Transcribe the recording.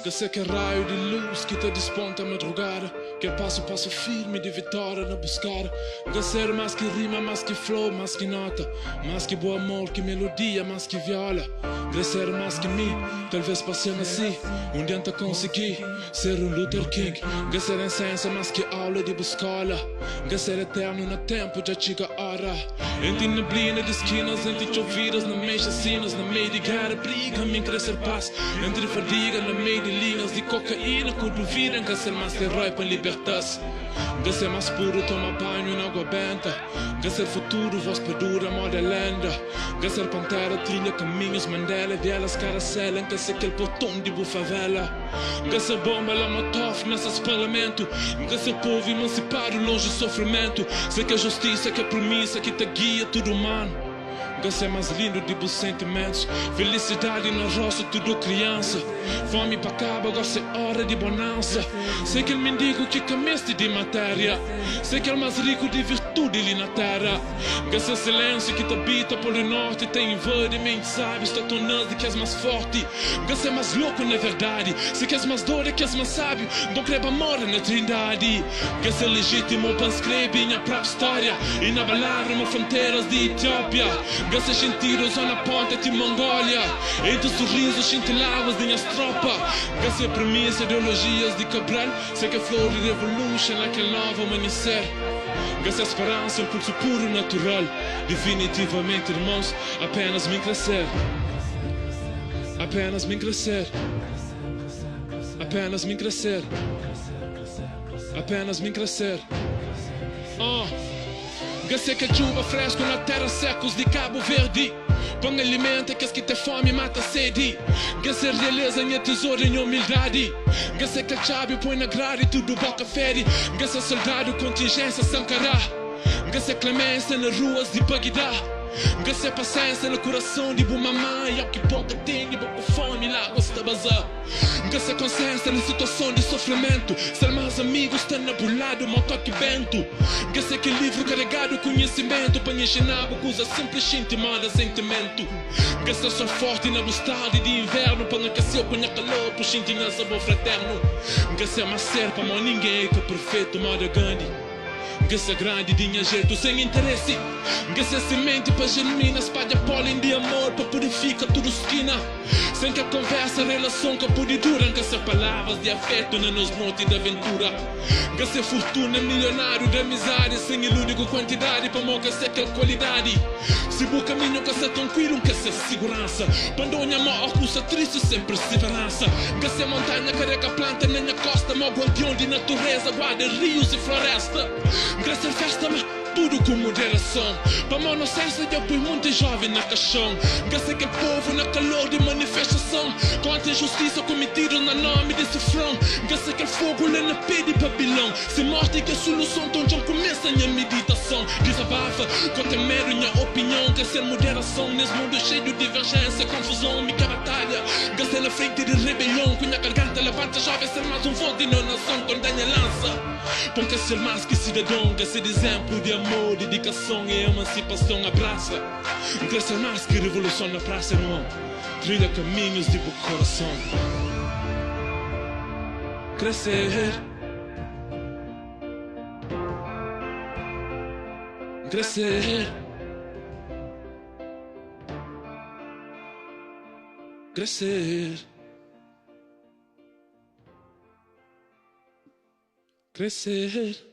Gassa que raio de luz que te desponta a madrugada. Que passo firme de vitória na buscar. Gassa mais que rima, mais que flow, mais que nota. Mais que boa amor, que melodia, mais que viola. Gassa mais que mim, talvez passando assim. Dia te consegui ser Luther King. Gassa a essência, mais que aula de escola. Gassa eterno no tempo, já chega a hora. Entre neblina de esquinas, entre chovidas, na meio de sinas, na meio de guerra, briga, me crescer paz. Entre fadiga, na meio de linhas de cocaína, que duvidam que ser mais herói para libertar-se. Gassa mais puro, toma banho na água benta. Gassa futuro, voz perdura, moda lenda. Gassa pantera, trilha caminhos, Mandela, vielas, caracela, gassa aquele botão de favela. Gassa bomba, lá motof, nessas parlamento. Gassa povo emancipado, longe do sofrimento. Sei que a justiça, que a promessa, que te guia tudo humano. Gassa é mais lindo de bons sentimentos. Felicidade no rosto, tudo criança. Fome para cabo, gassa é hora de bonança. Sei que ele mendigo que cameste de matéria. Sei que é o mais rico de virtude ali na terra. Gassa é silêncio que te habita por o norte. Tem invade, mente sabe, está tornando que és mais forte. Gassa é mais louco na verdade. Sei que és mais doido, que és mais sábio. Não creba mora na trindade. Gassa é legítimo para escrever minha própria história. E na palavra, uma fronteiras de Etiópia. Gassa sentidos na ponta de Mongólia. Entre sorrisos cintilavas de minhas tropas. Gassa premissa, ideologias de Cabral. Sei que é flor de revolution, naquele novo amanhecer. Gassa esperança, um pulso puro natural. Definitivamente, irmãos, apenas me crescer. Apenas me crescer. Apenas me crescer. Apenas me crescer. Gassa que chuva fresco na terra secos de Cabo Verde. Põe alimenta que as que tem fome mata sede. Gassa realeza minha tesoura em humildade. Gassa que a chave põe na grade tudo boca fere. Gassa soldado contingência Sankara. Gassa clemência nas ruas de Bagdá. Gassa paciência no coração de Bumamã. E ao que pouco tem, pouco fome lá gosta bazar. Gassa consciência na situação de sofrimento. Ser mais amigos, está na burlado, mal toque bento. Gassa que livro carregado conhecimento. Para ensinar coisa simples, intimada, sentimento. Gassa só forte na bustade de inverno. Para não aquecer com a calor, por sentir sabor fraterno. Gassa mais ser para mal ninguém que é perfeito, moda Gandhi. Gassa grande, dinha jeito sem interesse. Gassa semente para germinar, espalha pólen de amor para purificar tudo esquina. Sem que a conversa, relação que pode durar. Gassa palavras de afeto na nos noites de aventura. Gassa fortuna, milionário de amizade. Sem iludir quantidade para mostrar que aquela qualidade. Se o caminho que é tranquilo, que é segurança. Pandonha, maior cursa triste, sem perseverança. Gassa montanha, carrega planta na minha costa. Mó guardião de natureza, guarda rios e floresta. Gassa festa, mas tudo com moderação. Para mão inocência, eu põe muito jovem na caixão. Gassa que povo na calor de manifestação. Contra a injustiça cometida no nome desse front. Gassa que fogo lá na pé de Babilão. Se morte que a solução, então já começa a minha meditação. Desabafa, contra medo, minha opinião. Gassa moderação nesse mundo cheio de divergência, confusão, minha batalha. Gassa na frente de rebelião. Com minha garganta levanta jovem, ser mais um voto de nação com danha lança. Porque ser mais que cidadão, Gassa de exemplo de amor, dedicação e emancipação abraça. Crescer mais que revolução na praça, irmão. Trilha caminhos de bom coração. Crescer. Crescer. Crescer. Crescer.